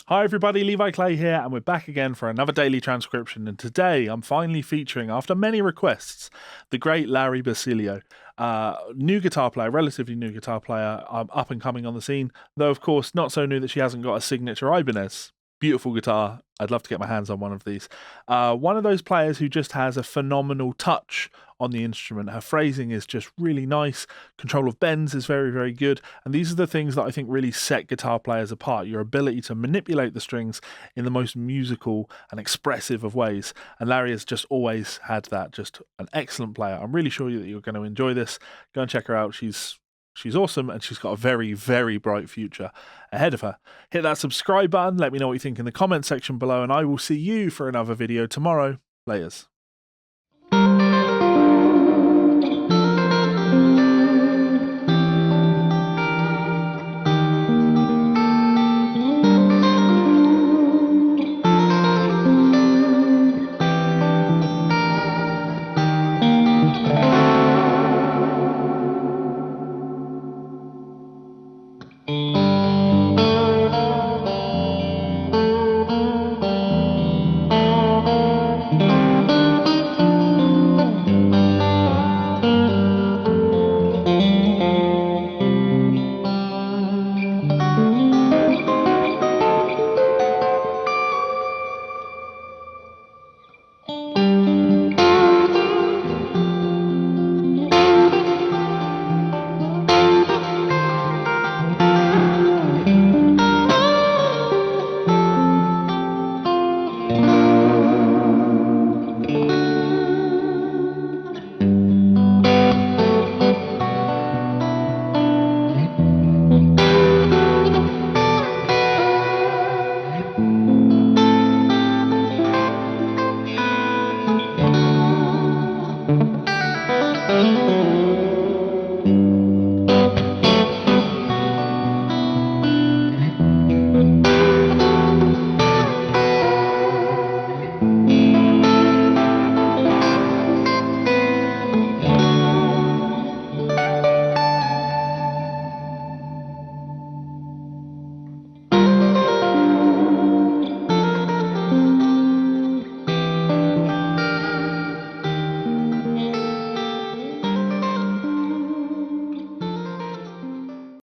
Hi everybody, Levi Clay here, and we're back again for another daily transcription. And today I'm finally featuring, after many requests, the great Lari Basilio, new guitar player, relatively new guitar player, up and coming on the scene. Though, of course, not so new that she hasn't got a signature Ibanez. Beautiful guitar. I'd love to get my hands on one of these. One of those players who just has a phenomenal touch on the instrument. Her phrasing is just really nice. Control of bends is very, very good. And these are the things that I think really set guitar players apart. Your ability to manipulate the strings in the most musical and expressive of ways. And Larry has just always had that. Just an excellent player. I'm really sure that you're going to enjoy this. Go and check her out. She's awesome, and she's got a very, very bright future ahead of her. Hit that subscribe button. Let me know what you think in the comment section below, and I will see you for another video tomorrow. Laters.